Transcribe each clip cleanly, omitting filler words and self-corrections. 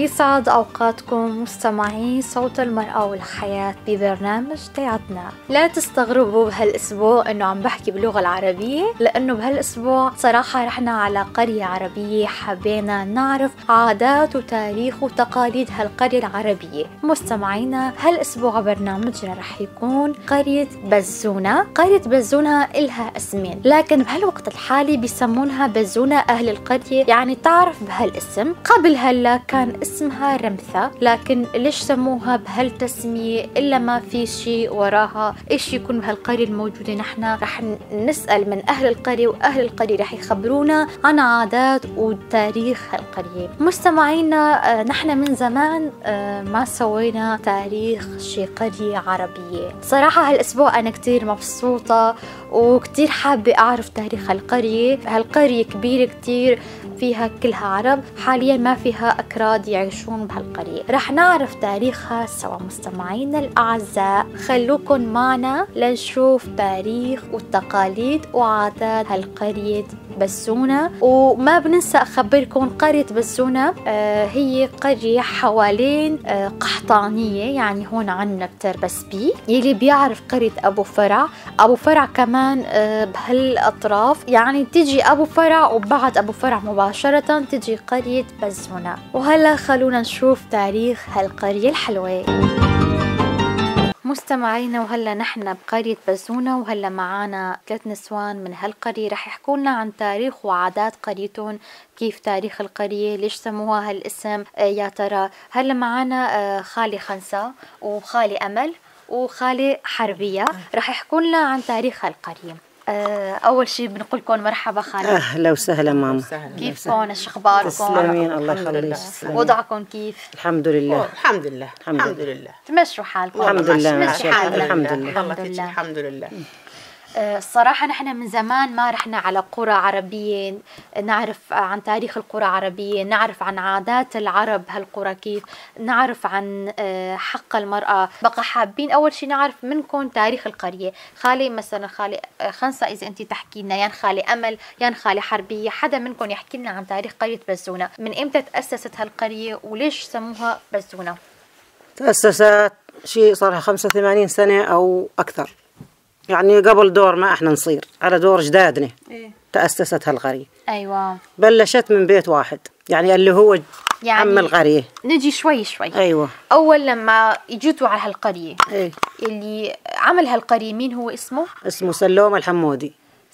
يسعد أوقاتكم مستمعين صوت المرأة والحياة ببرنامج تاعتنا. لا تستغربوا بهالأسبوع إنه عم بحكي باللغة العربية، لأنه بهالأسبوع صراحة رحنا على قرية عربية حبينا نعرف عادات وتاريخ وتقاليد هالقرية العربية. مستمعينا هالأسبوع برنامجنا رح يكون قرية بزونة. قرية بزونة إلها اسمين، لكن بهالوقت الحالي بيسمونها بزونة أهل القرية، يعني تعرف بهالاسم. قبل هلا كان اسمها رمثة، لكن ليش سموها بهالتسمية إلا ما في شيء وراها إيش يكون بهالقرية الموجودة. نحن رح نسأل من أهل القرية، وأهل القرية رح يخبرونا عن عادات وتاريخ هالقرية. مستمعينا نحن من زمان ما سوينا تاريخ شي قرية عربية. صراحة هالأسبوع أنا كتير مبسوطة وكتير حابة أعرف تاريخ هالقرية. هالقرية كبيرة كتير، فيها كلها عرب، حاليا ما فيها أكراد يعيشون بهالقرية. رح نعرف تاريخها سوا. مستمعينا الأعزاء خلوكن معنا لنشوف تاريخ والتقاليد وعادات هالقرية بزونة. وما بننسى أخبركم قرية بزونة هي قرية حوالين قحطانية، يعني هون عنا بتربس بي. يلي بيعرف قرية أبو فرع، أبو فرع كمان بهالأطراف، يعني تيجي أبو فرع وبعد أبو فرع مباشرة تيجي قرية بزونة. وهلا خلونا نشوف تاريخ هالقرية الحلوة. مستمعينا وهلا نحن بقرية بزونة، وهلا معانا 3 نسوان من هالقرية رح يحكونا عن تاريخ وعادات قريتهم، كيف تاريخ القرية، ليش سموها هالاسم يا ترى. هلا معانا خالي خنسة وخالي أمل وخالي حربية رح يحكونا عن تاريخ هالقرية. أول شيء بنقولكم مرحبا خالي. أهلا وسهلا ماما. كيفكم؟ ايش اخباركم؟ تسلمين الله يخليك. وضعكم كيف؟ الحمد لله. الحمد لله الحمد لله. تمشوا حالكم؟ الحمد لله ماشي حالنا. الحمد لله الحمد لله. الصراحة نحن من زمان ما رحنا على قرى عربية نعرف عن تاريخ القرى العربية، نعرف عن عادات العرب هالقرى، كيف نعرف عن حق المرأة. بقى حابين أول شيء نعرف منكم تاريخ القرية. خالي مثلا خالي خنسة، إذا أنت تحكي لنا، يان خالي أمل يان خالي حربية، حدا منكم يحكي لنا عن تاريخ قرية بزونة. من إمتى تأسست هالقرية وليش سموها بزونة؟ تأسست شيء صار 85 سنة أو أكثر، يعني قبل دور ما احنا نصير، على دور جدادنا. تأسست هالقرية. أيوة. بلشت من بيت واحد، يعني اللي هو يعني عم القرية. نجي شوي شوي. أيوة. أول لما جيتوا على هالقرية ايه. اللي عمل هالقرية مين هو اسمه؟ اسمه سلوم الحمودي.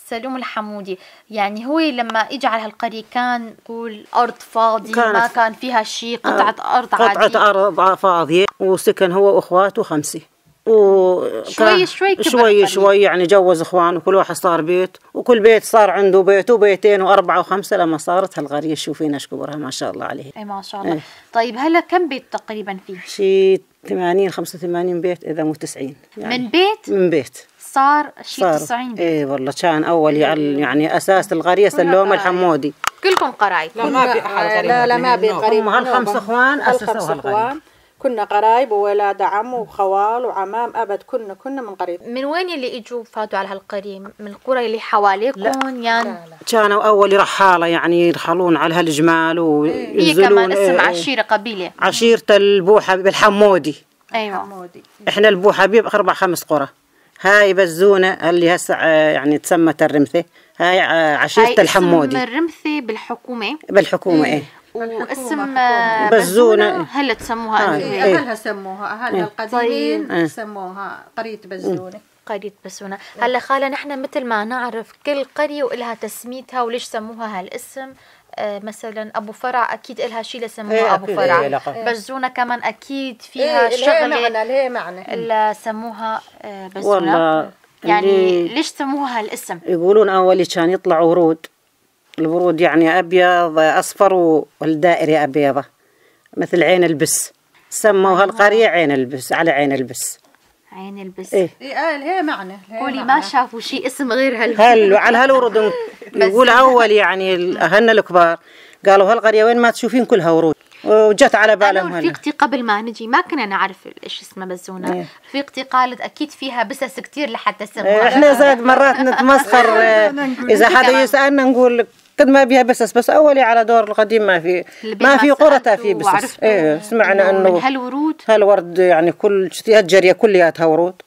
سلوم الحمودي. يعني هو لما اجى على هالقرية كان يقول أرض فاضية، ما كان فيها شيء، قطعة أرض عادية. قطعة أرض فاضية، وسكن هو وأخواته 5. شوي شوي يعني جوز اخوان، وكل واحد صار بيت، وكل بيت صار عنده بيت وبيتين و4 و5 لما صارت هالقرية. شوفين ايش كبرها ما شاء الله عليه. اي ما شاء الله. طيب هلا كم بيت تقريبا فيه؟ شيء 80 85 بيت اذا مو 90 يعني. من بيت صار شيء 90 بيت. اي والله كان اول يعني اساس القرية سلوم الحمودي. كلكم قرايب؟ لا ما بي أحد. لا ما بي قريب. هم هال5 اخوان اسسوا هالقرية. كنا قرايب وولاد عم وخوال وعمام أبد. كنا من قريب. من وين اللي اجوا فاتوا على هالقرية؟ من القرى اللي حواليكم؟ يعني كانوا أول رحالة، يعني يرحلون على هالجمال وينزلون. هي كمان اسم عشيرة قبيلة، عشيرة البو حبيب الحمودي. أيوة. إحنا البو حبيب 4 5 قرى. هاي بزونة اللي هسه يعني تسمت الرمثة، هاي عشيرة الحمودي. اسم الرمثة بالحكومة. إيه. واسم بزونة هلا تسموها أهلها سموها، أهلها القديمين سموها قرية بزونة. قرية بزونة. هلا خالة نحن مثل ما نعرف كل قرية وإلها تسميتها وليش سموها هالاسم. مثلا أبو فرع أكيد إلها شيء لسموها أبو فرع. بزونة كمان أكيد فيها شغلة ليه معنى اللي سموها بزونة. يعني ليش سموها هالاسم؟ يقولون أول كان يطلع ورود، الورود يعني أبيض أصفر والدائرة أبيضة مثل عين البس، سموها القرية عين البس، على عين البس. عين البس. إيه. هي معنى. قولي ما شافوا شيء اسم غير على هالورود. يقول أول يعني أهلنا الكبار قالوا هالقرية وين ما تشوفين كلها ورود، وجت على بالهم. أنا رفيقتي قبل ما نجي ما كنا نعرف إيش اسمها بزونة. رفيقتي قالت أكيد فيها بسس كتير لحتى سموها. إحنا زاد مرات نتمسخر إذا حدا يسألنا نقول قد ما بيها بس أولي على دور القديم ما في قرتها في بس. إيه سمعنا إنه من هالورود هالورد يعني كل الجرية كلياتها ورود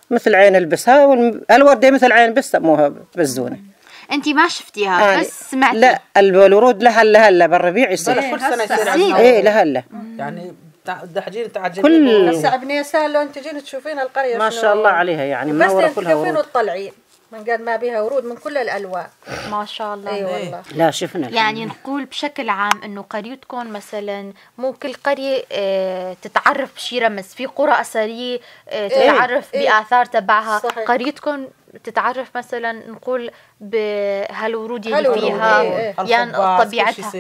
مثل عين البس. هالوردة مثل عين البس سموها بزونة. انت ما شفتيها بس سمعتي؟ لا الورود لهلا بالربيع يصير كل سنة يصير عندنا. ايه لهلا يعني دحجين تعجبين كل هسه بنيسان لو انت تجين تشوفين القرية ما شاء الله عليها يعني منورة كلها ورود. وتطلعين من قد ما بها ورود من كل الالوان. ما شاء الله. اي والله. لا شفنا يعني نقول بشكل عام انه قريتكم مثلا مو كل قرية تتعرف بشي رمز، في قرى اثرية تتعرف باثار تبعها. صحيح. قريتكم تتعرف مثلا نقول بهالورود اللي فيها يعني طبيعتها.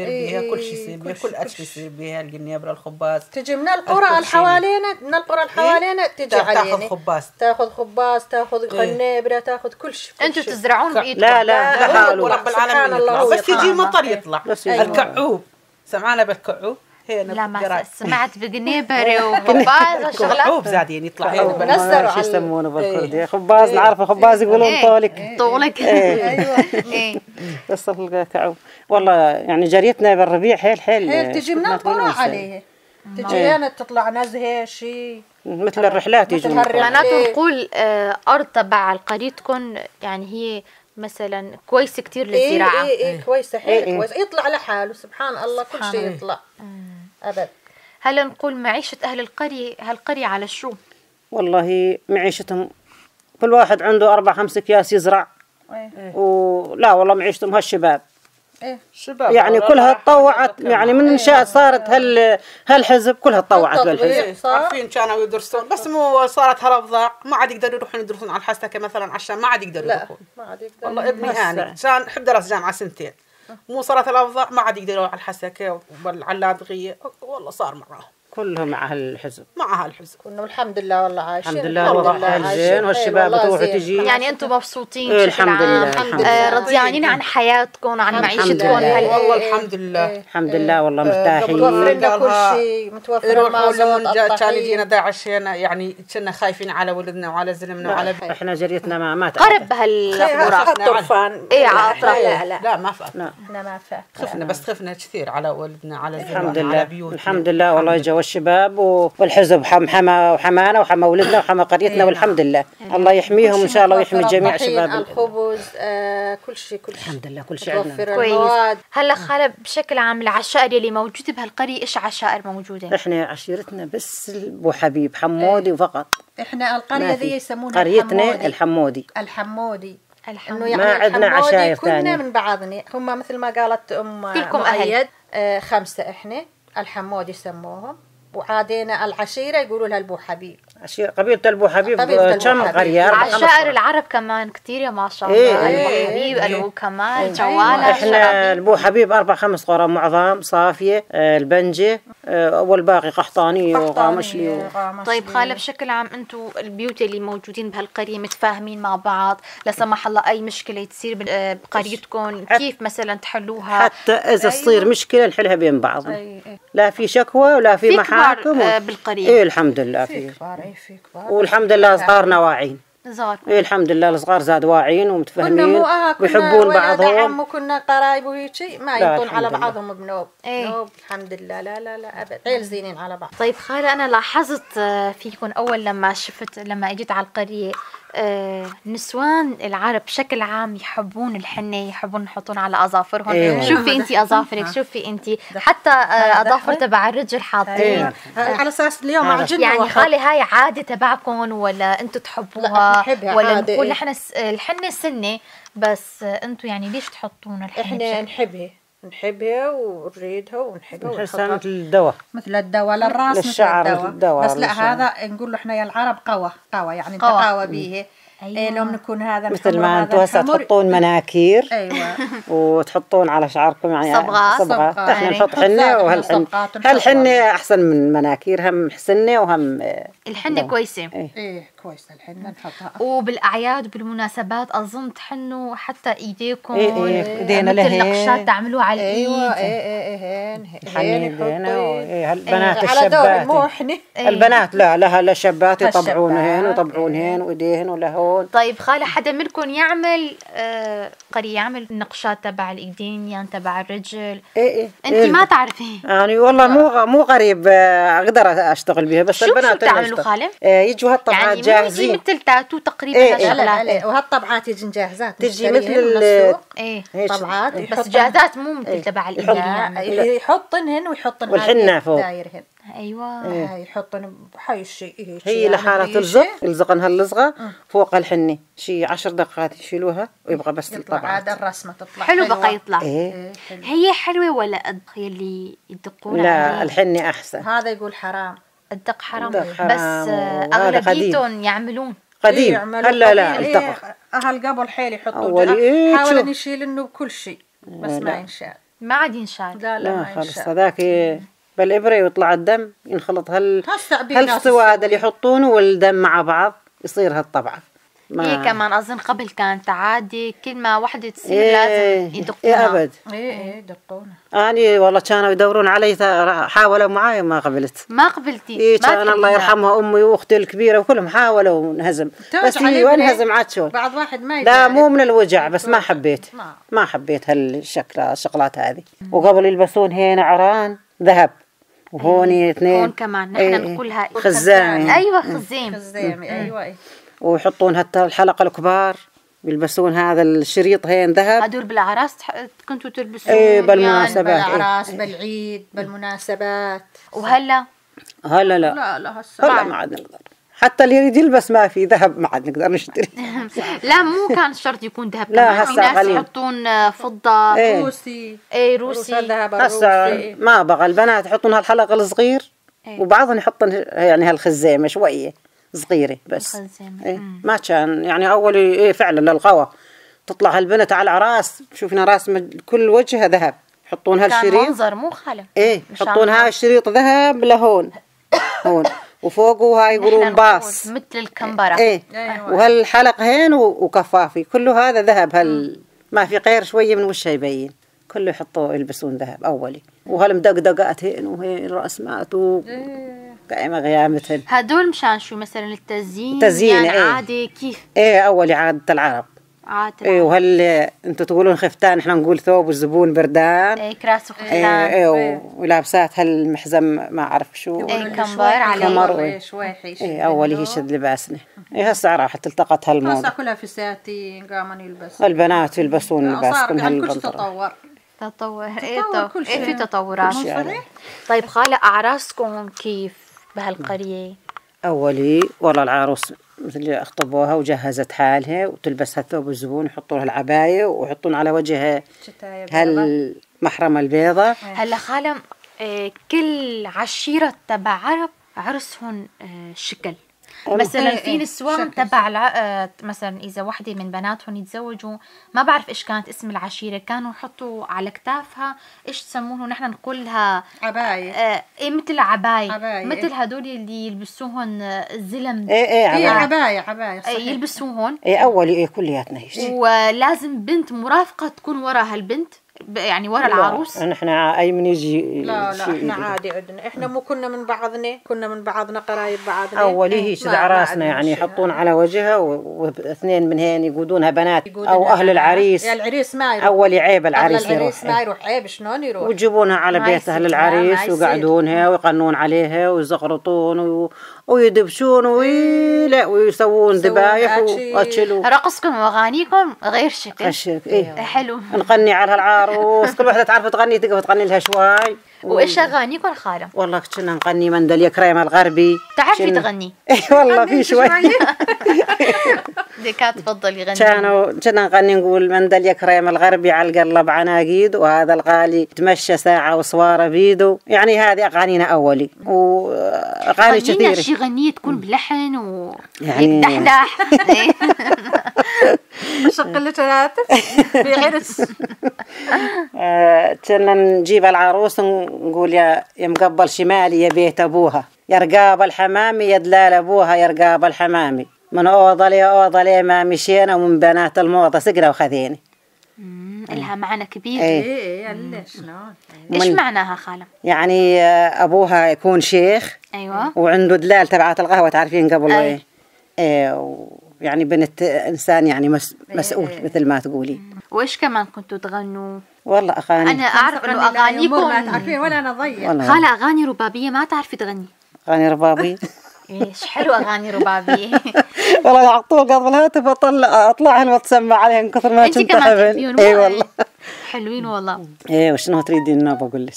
كل شيء يصير بيها، كل اكل يصير بيها، الجنيبره، الخباز. تجي من القرى الحوالينا، تجي علينا تاخذ خباز، تاخذ قنيبره، تاخذ كل شيء. انتم تزرعون بايدكم؟ لا ورب العالمين يطلع. بس يجي مطر يطلع. الكعوب سمعنا بالكعوب؟ لا ما سمعت بقنيبرة وخباز شغلات. كعوب زادين يطلع هنا شو يسمونه بالكردي خباز. نعرفه خباز يقولون طولك. ايه بس الكعوب والله يعني جريتنا بالربيع حيل تجي من القرى عليه. تجي هنا تطلع نزهه شيء مثل الرحلات يجون. معناته نقول ارض تبع قريتكم يعني هي مثلا كويسه كتير للزراعه. كويسه حيل كويسه، يطلع لحاله سبحان الله كل شيء يطلع ابد. هلا نقول معيشه اهل القريه، هالقريه على شو؟ والله معيشتهم كل واحد عنده 4-5 أكياس يزرع. ولا والله معيشتهم هالشباب. شباب يعني كلها تطوعت يعني من انشاء صارت هالحزب كلها تطوعت بالحزب. عارفين كانوا يدرسون بس مو صارت هالأوضاع ما عاد يقدروا يروحون يدرسون على الحسكة مثلا عشان ما عاد يقدروا يروحون. ما عاد يقدر. والله ابني هاني كان حب درس جامعة 2 مو صارت الأوضاع ما عاد يقدروا على الحسكة والعلادغية والله صار معاهم كلهم مع هالحزب. مع هالحزب كنا الحمد لله والله عايشين. الحمد لله والله حالين والشباب تروح تجي. يعني انتم مبسوطين الحمد لله. راضيين عن حياتكم عن معيشتكم. والله الحمد لله. الحمد لله والله مرتاحين. متوفر لنا كل شيء، متوفر لنا. كان يجينا داعش هنا يعني كنا خايفين على ولدنا وعلى زلمنا وعلى احنا جريتنا ما قرب هالغرف. الطرفان لا ما فات. احنا ما فات. خفنا بس خفنا كثير على ولدنا على الحمد زلمنا لله. على بيوتنا. الحمد لله والله جو الشباب والحزب حمانا وحما ولدنا وحما قريتنا والحمد لله. الله يحميهم ان شاء الله ويحمي جميع شبابنا. الخبز كل شيء الحمد لله كل شيء عندنا كويس. هلا خالد بشكل عام العشائر اللي موجوده بهالقريه ايش عشائر موجوده؟ احنا عشيرتنا بس ابو حبيب حمودي وفقط. احنا القريه ذي يسمونها قريتنا الحمودي. انه يعني ما عندنا عشائر ثانيه. كنا من بعضنا هم مثل ما قالت كلكم مؤيد 5 احنا الحمودي يسموهم، وعادينا العشيره يقولوا لها البو حبيب. قبيلة البو حبيب كم قرية. عشائر العرب كمان كتير يا ما شاء الله. البو حبيب البو كمال جواله. احنا البو حبيب 4-5 قرى معظم صافية البنجة والباقي قحطانية وغامشلي. طيب خالة بشكل عام انتم البيوت اللي موجودين بهالقرية متفاهمين مع بعض؟ لا سمح الله اي مشكلة تصير بقريتكم كيف مثلا تحلوها؟ حتى اذا تصير مشكلة نحلها بين بعض. لا في شكوى ولا في محاكم بالقرية. ايه الحمد لله في كبار. والحمد لله صغارنا واعين. ايه الحمد لله الصغار زاد واعين ومتفاهمين ويحبون بعضهم. وكنا قرايب وهيك ما ينطون على بعضهم بنوب. نوب الحمد لله. لا ابد عيل زينين على بعض. طيب خالة انا لاحظت فيكم اول لما اجيت على القرية نسوان العرب بشكل عام يحبون الحنة، يحبون يحطون على أظافرهم. شوفي انتي أظافرك، شوفي انتي حتى أظافر تبع الرجل حاطين على أساس اليوم عجلنا. يعني خالي هاي عادة تبعكم ولا انتوا تحبوها ولا نقول نحن الحنة سنة بس انتوا يعني ليش تحطون الحنة؟ احنا نحبها ونريدها ونحبها مثل الدواء للراس للشعر مثل الدواء. بس لا هذا نقول له احنا يا العرب قوى يعني نتقاوى به. لو نكون هذا مثل ما انتم هسه تحطون مناكير. ايوه وتحطون على شعركم يعني صبغات. احنا نحط حنه هالحنه احسن من مناكير، هم حسنه وهم الحنه كويسه. ايه كويسه الحنه نحطها. وبالاعياد وبالمناسبات اظن تحنوا حتى ايديكم. ايدينا مثل نقشات تعملوها على الايد. ايوه ايدينا البنات على دور الشبات. مو احنا البنات لا لها شبات يطبعون هين ويطبعون هين وايديهن ولهون يشتغلون. طيب خالة، حدا منكم يعمل قرية يعمل نقشات تبع الايدين يعني تبع الرجل؟ ايه انت ما تعرفين؟ يعني والله مو قريب اقدر اشتغل بيها، بس شو البنات بتعملوا خالة؟ يجوا هالطبعات يعني جاهزين. مو مثل تاتو تقريبا. لا وهالطبعات يجي جاهزات، تجي مثل السوق. ايه طبعات بس جاهزات مو مثل تبع الايدين يعني. يحطنهن ويحطن والحنة فوق. دايرهن. ايوه. يحطن بحي الشيء هي لحالة تلزق، يلزقن هاللزقة فوق الحنة شي 10 دقائق يشيلوها ويبقى بس الطبعات. عاد الرسمة تطلع حلو بقى يطلع. إيه. هي حلوة ولا الدق اللي يدقون لا عليه؟ الحنة أحسن. هذا يقول حرام. الدق حرام. الدق حرام بس أغلبيتهم يعملون قديم. هلا لا التقى. أهل قبل حيل يحطوا أولي حاول أن يشيل إنه بكل شيء بس ما ينشال. ما عاد ينشال. لا ما خلص ينشال. هذاك بالإبرة ويطلع الدم ينخلط هسه في ناس هالسواد اللي يحطونه والدم مع بعض يصير هالطبعة. هي كمان أظن قبل كانت عادي كل ما وحدة تصير إيه لازم يدقونها. إيه أبد. إيه يدقونها. أنا والله كانوا يدورون علي حاولوا معاي ما قبلت. ما قبلتي؟ إيه ما كان الله تحبيها. يرحمها أمي وأختي الكبيرة وكلهم حاولوا ونهزم، بس هي وانهزم عاد شلون. بعض واحد ما لا مو من الوجع، بس ما حبيت ما حبيت الشغلات هذه. وقبل يلبسون هنا عران ذهب وهوني اثنين. هون كمان نحن نقولها خزامي. أيوة خزام. خزامي أيوة. ويحطون حتى الحلقة الكبار يلبسون هذا الشريط هين ذهب. هدول بالأعراس كنتوا تلبسون؟ ايه بالمناسبات. يعني بالأعراس بالعيد بالمناسبات. وهلا؟ هلا لا هسه هلا ما عاد نقدر، حتى اللي يريد يلبس ما في ذهب ما عاد نقدر نشتري. لا مو كان شرط يكون ذهب. لا كمان في هسه ناس قليل. يحطون فضة. روسي. ايه روسي. هسه ما بقى البنات يحطون هالحلقة الصغير وبعضهم يحطون يعني هالخزامة شوية صغيرة بس. إيه ما كان يعني أول فعلا للقوى تطلع هالبنت على العراس شوفنا راس كل وجهها ذهب يحطون هالشريط. كان منظر مو خالة. ايه يحطون هاي الشريط ذهب لهون هون وفوقه هاي يقولون باص مثل الكمبرة. ايه وهالحلق هين وكفافي كله هذا ذهب. ما في غير شوية من وشها يبين كله يحطوه يلبسون ذهب أولي. وهالمدقدقات هين وهين الرسمات قائمة غيامتهن. هدول مشان شو مثلا التزيين تزيين يعني ايه. عادي كيف؟ ايه أولي عادة العرب. عادة. ايه وهل انتوا تقولون خفتان احنا نقول ثوب والزبون بردان. ايه كراس وختان. ايه ولابسات هالمحزم ما اعرف شو. ايه كمبر عليه. كمر ايه أولي هي شد لباسنا. ايه هسه راحت التقت هالموضة. هسه كلها في ساتين قامن يلبسون. البنات يلبسون لباسكم هالبنطلون. تطور. كل شيء. ايه في تطورات. صحيح. طيب خالة، أعراسكم كيف بهالقرية؟ أولي والله العروس مثل اخطبوها وجهزت حالها وتلبس هالثوب الزبون يحطوا لها العباية ويحطون على وجهها هالمحرمة البيضة. هلا خالة، كل عشيرة تبع عرب عرسهم شكل. مثلا في نسوان تبع مثلا اذا وحده من بناتهم يتزوجوا ما بعرف ايش كانت اسم العشيره، كانوا يحطوا على كتافها ايش تسمونه نحن نقولها عبايه. ايه مثل عبايه مثل هدول اللي يلبسوهن الزلم. ايه عبايه يلبسوهن. ايه اولي ايه كلياتنا هيك. ولازم بنت مرافقه تكون ورا هالبنت يعني ورا العروس. نحن اي من يجي. لا احنا عادي عندنا احنا مو كنا من بعضنا قرايب بعضنا. اولي هيك عراسنا يعني يحطون على وجهها واثنين من هين يقودونها بنات او اهل العريس. العريس ما يروح. اولي عيب العريس ما يروح عيب شلون يروح. ويجيبونها على بيت اهل العريس ويقعدونها ويقنون عليها ويزغرطون ويدبشون ويسوون ذبايح واكلوا. رقصكم واغانيكم غير شكل. ايه حلو. نقني على العروس كل واحدة تعرف تغني تقف تغني لها شوي. وايش اغانيكم خالة؟ والله كنا نغني مندل يا كريم الغربي. تعرفي تغني؟ ايه والله في شوي. ديكات تفضلي غني. كنا نغني نقول مندل يا كريم الغربي على القلب عناقيد وهذا الغالي تمشى ساعة وصواره بيدو. يعني هذه اغانينا اولي واغاني كثيرة. شي غنية تكون بلحن يعني دحدح. شغل هاتف في عرس. كنا نجيب العروس نقول يا مقبل شمالي يا بيت ابوها يا رقاب الحمامي يا دلال ابوها يا رقاب الحمامي من اوضه لاوضه لي ما مشينا ومن بنات الموضه سقنا وخذينا. لها معنى كبير. ايه شلون ايش معناها خالة؟ يعني ابوها يكون شيخ. ايوه. وعنده دلال تبعات القهوه تعرفين قبل ايه يعني بنت إنسان يعني مسؤول مثل ما تقولي. وإيش كمان كنتوا تغنوا؟ والله أغاني أنا أعرف إنه أغانيكم ما تعرفين ولا أنا ضيع. خالة أغاني ربابية ما تعرفي تغني؟ أغاني ربابية إيش حلو أغاني ربابية. والله على طول قبل الهاتف أطلعهن وأتسمع عليهن كثر ما كنت أحبهن. إي والله حلوين والله. إيه وشنو تريدين النوبة أقول لك؟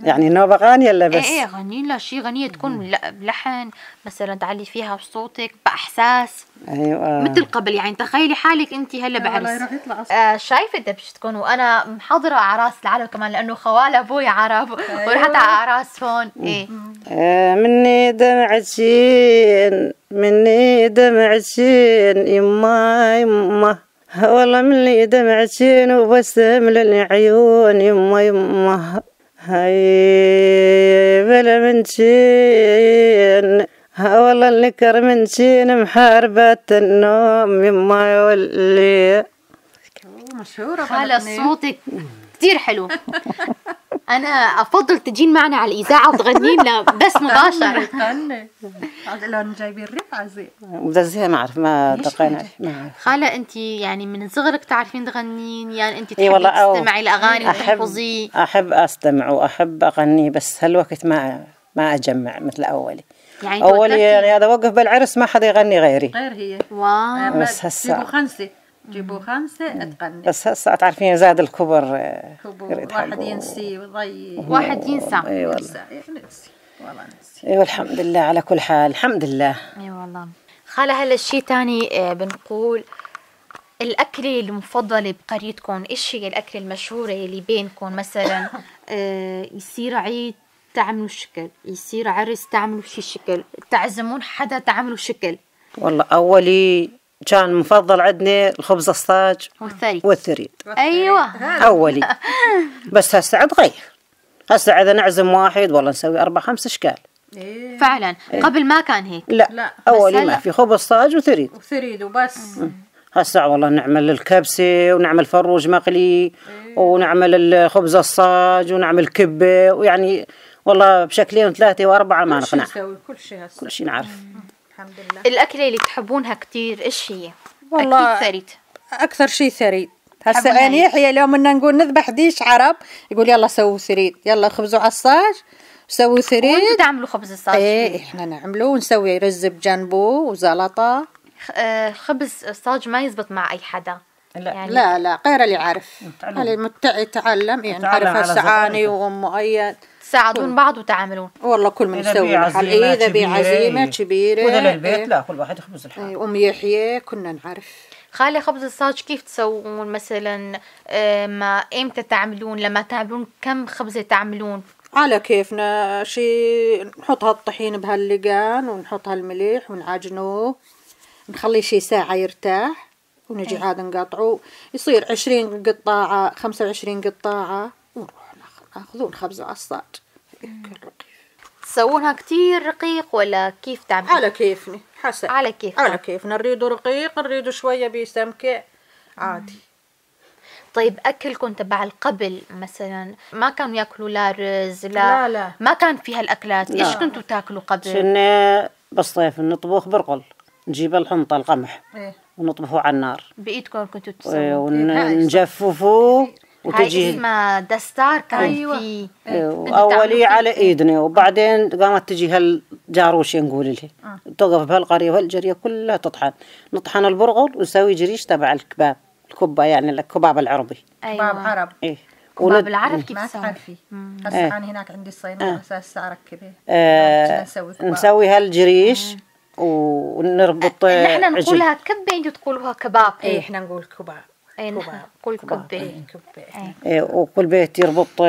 يعني النوبة أغاني ولا بس؟ إيه غني لها شيء غنية تكون بلحن مثلا تعلي فيها بصوتك بإحساس. أيوة مثل قبل يعني تخيلي حالك أنت هلا بعرس. شايفة دبش تكون وأنا محضرة أعراس العرب كمان لأنه خوال أبوي عرب ورحت على أعراس هون. إيه مني دمعتين مني دمعتين يما والله مني دمعتين وبسم للعيون يما هاي بلا منتين والله النكر منتين محاربة النوم يما يولي. مشهورة خالة صوتك كتير حلو. أنا أفضل تجين معنا على الإذاعة وتغني لنا بس مباشرة. لأن جايبين رفعة زين مدزها ما أعرف ما دقينا ما أعرف. خالة أنت يعني من صغرك تعرفين تغنين يعني أنت إيه تحبي تستمعي الأغاني وتحفظي؟ أحب أستمع وأحب أغني بس هالوقت ما أجمع مثل أولي. يعني أولي يعني هذا وقف بالعرس ما حدا يغني غيري غير هي. واو بس هسه جيبوا خمسة أتغني. بس هسه تعرفين زاد الكبر واحد ينسي ويضيع واحد ينسى. اي والله نسي والله نسي. اي والحمد لله على كل حال الحمد لله. اي والله. خالة هلا الشيء تاني بنقول الأكلة المفضلة بقريتكم إيش هي الأكلة المشهورة اللي بينكم مثلا يصير عيد تعملوا شكل يصير عرس تعملوا شي شكل تعزمون حدا تعملوا شكل. والله أولي كان مفضل عندنا الخبز الصاج والثريد. أيوة أولي بس هسه عاد غير. هسه إذا نعزم واحد والله نسوي 4-5 أشكال. فعلا قبل ما كان هيك. لا أولي ما في خبز صاج وثريد وبس. هسه والله نعمل الكبسة ونعمل فروج مقلي ونعمل الخبز الصاج ونعمل كبة ويعني والله بشكلين 3 و4 ما نقنع. كل شيء نعرف. الحمد لله. الأكلة اللي تحبونها كتير إيش هي؟ والله أكيد ثريد. أكثر شيء ثريد. هسه أنا يحيى اليوم بدنا نقول نذبح ديش عرب يقول يلا سووا ثريد يلا خبزوا على الصاج سووا ثريد. وانتوا تعملوا خبز الصاج؟ ايه احنا نعمله ونسوي رز بجنبه وزلطة. خبز الصاج ما يزبط مع أي حدا. يعني لا غير اللي عارف اللي يتعلم يعني عارف هسه أنا ومؤيد تساعدون بعض وتعاملون. والله كل من يسوي محل إذا بعزيمة كبيرة وإذا للبيت لا كل واحد يخبز الحال. أم يحيى كنا نعرف. خالي خبز الصاج كيف تسوون مثلا ما إمتى تعملون لما تعملون كم خبزة تعملون؟ على كيفنا شي نحط هالطحين بهاللقان ونحط هالملح ونعجنوه نخليه شي ساعة يرتاح ونجي عاد نقطعه يصير 20 قطاعة 25 قطاعة ونروح ناخذون خبزه على الصاج. تسوونها كتير رقيق ولا كيف تعملون؟ على كيفني حسب على كيفنا نريده رقيق نريده شوية بسمكة عادي. طيب أكلكم تبع القبل مثلا ما كانوا يأكلوا لا رز لا ما كان في هالأكلات. إيش كنتوا تاكلوا قبل؟ كنا بالصيف نطبخ برقل نجيب الحنطة القمح ونطبخه على النار بإيدكم كنتوا تسووا ونجففوه وتجي اسمها دستار كان فيه أولي على إيدنا وبعدين قامت تجي هالجاروشة نقول لها توقف بهالقرية وهالجرية كلها نطحن البرغل ونسوي جريش تبع الكباب الكبة يعني الكباب العربي. كباب عرب. كباب العرب كيف ما تعرفي هسه أنا هناك عندي الصينية أساس أركبه نسوي هالجريش ونربط نحن نقولها كبة انتوا تقولوها كباب. احنا نقول كباب. نقول كبة. وكل بيت يربط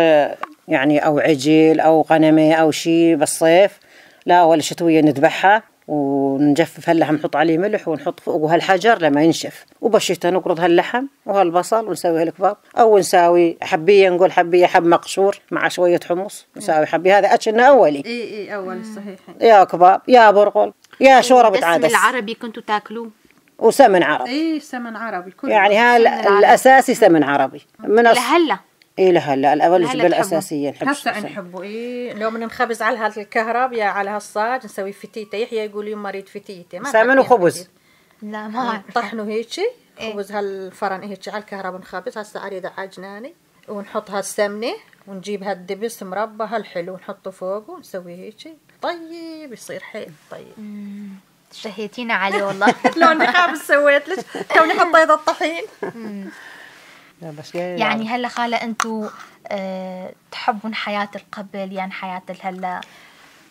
يعني او عجل او غنمه او شيء بالصيف لا ولا شتويه نذبحها ونجفف هاللحم نحط عليه ملح ونحط فوقه هالحجر لما ينشف وبالشتاء نقرض هاللحم وهالبصل ونسوي هالكباب او نساوي حبيه نقول حبيه حب مقشور مع شويه حمص نساوي حبيه هذا اكلنا اولي. اي اول صحيح. يا كباب يا برغل يا شوربة عدس. الاسم العربي كنتوا تاكلوه؟ وسمن عربي. سمن عربي يعني الأساسي سمن عربي من لهلا. لهلا الأول بالأساسية نحب هسه نحبه اليوم نخبز على هالكهرب يا على هالصاج نسوي فتيتة يحيى يقول يوم مريض فتيتة سمن وخبز لا ما أعرف. طحنه هيجي خبز هالفرن هيجي على الكهرباء نخبز. هسه أريد عجناني ونحط هالسمنة ونجيب هالدبس مربى هالحلو ونحطه فوقه ونسويه هيجي طيب، يصير حيل طيب. شهيتينا عليه والله. لوني خابز سويت لك كوني حطيت الطحين. يعني هلا خالة انتو تحبون حياة القبل يعني حياة الهلا،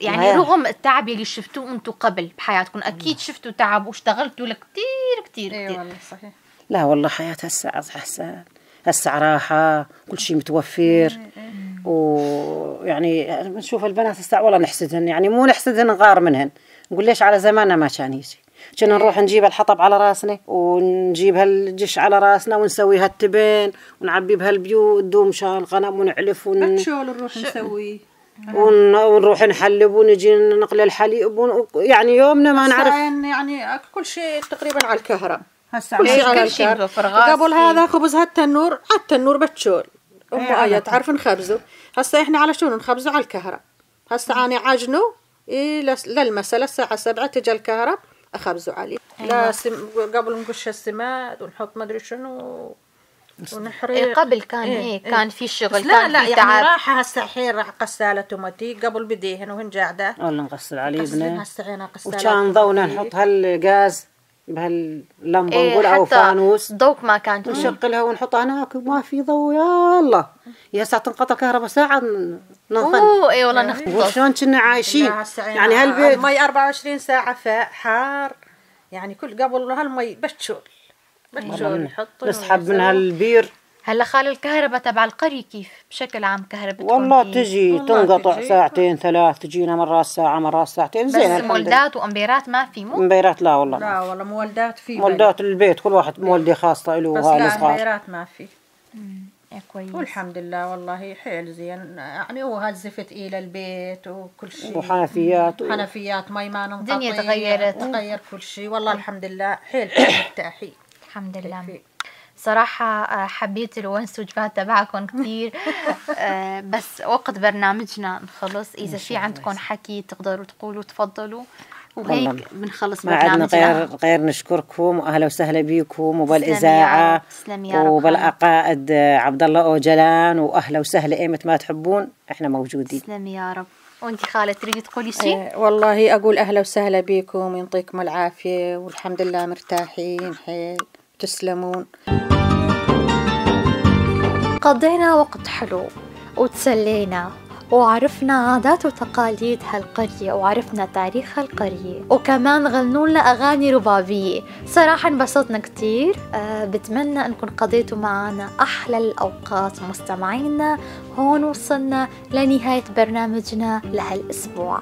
يعني رغم التعب اللي شفتوه انتو قبل بحياتكم اكيد شفتوا تعب واشتغلتوا لكتير كتير اي كتير. والله صحيح. لا والله حياة هسه راحة، كل شيء متوفر. ويعني بنشوف البنات هسه والله نحسدهن، يعني مو نحسدهن نغار منهن، نقول ليش على زماننا ما كان يجي. كنا نروح نجيب الحطب على راسنا ونجيب هالجش على راسنا ونسوي هالتبن ونعبي بهالبيوت دوم شال الغنم ونعلف بتشول نروح نسوي ونروح نحلب ونجي نقل الحليب يعني يومنا ما نعرف يعني كل شيء تقريبا على الكهرباء. هسه كل شيء على الكهرباء. قبل هذا خبز هالتنور على التنور بتشول آية تعرف نخبزه. هسه احنا على شنو نخبزه على الكهرباء. هسه أنا عجنه للمساء الساعة 7 تجي الكهرباء أخبزه عليه. لا قبل نقش السماد ونحط ما أدري شنو ونحرق. قبل كان هيك كان في شغل لا كان لا في يعني تعب. راحة هسه الحين راح غسالة اوتوماتيك. قبل بديهن وهن قاعدة والله نغسل عليه ابنه. هسه عينا غسالة وكان ضونا نحط هالغاز بهاللمبة نقول أو فانوس ضوك ما كان نشغلها ونحطها هناك ما في ضوء. يا الله يا ساعة تنقطع كهرباء ساعة ننخن. اي والله نخطف. وشلون كنا عايشين يعني هالبيت المي 24 ساعة حار يعني. كل قبل هالمي بتشول يحطوا نسحب من هالبير. هلا خال الكهرباء تبع القرية كيف بشكل عام كهربتكم؟ والله تجي تنقطع ساعتين ثلاث، تجينا مرات ساعة مرات ساعتين. زين بس مولدات وأمبيرات ما في مو؟ مبيرات لا والله لا والله مولدات في مولدات البيت كل واحد مولدة خاصة له بس وهاي لا صغار. مبيرات ما في. كويس والحمد لله والله حيل زين يعني. هو هالزفت إلى البيت وكل شيء وحنفيات حنفيات مي ما ننقطع. الدنيا تغيرت تغير كل شيء والله الحمد لله. حيل مرتاحين الحمد لله. صراحة حبيت الونس وجبات تبعكم كتير. بس وقت برنامجنا نخلص. إذا في عندكم حكي تقدروا تقولوا تفضلوا وهيك بنخلص برنامجنا. ما غير نشكركم وأهلا وسهلا بكم وبالإذاعة وبالأقائد عبد الله أوجلان وأهلا وسهلا أيمت ما تحبون إحنا موجودين. تسلمي يا رب. وأنتي خالة تريدي تقولي شيء؟ والله أقول أهلا وسهلا بكم ويعطيكم العافية والحمد لله مرتاحين حيل. تسلمون. قضينا وقت حلو وتسلينا وعرفنا عادات وتقاليد هالقرية وعرفنا تاريخ هالقرية وكمان غنولنا أغاني ربابية. صراحة انبسطنا كتير. بتمنى أنكم قضيتوا معنا أحلى الأوقات مستمعينا. هون وصلنا لنهاية برنامجنا لهالأسبوع.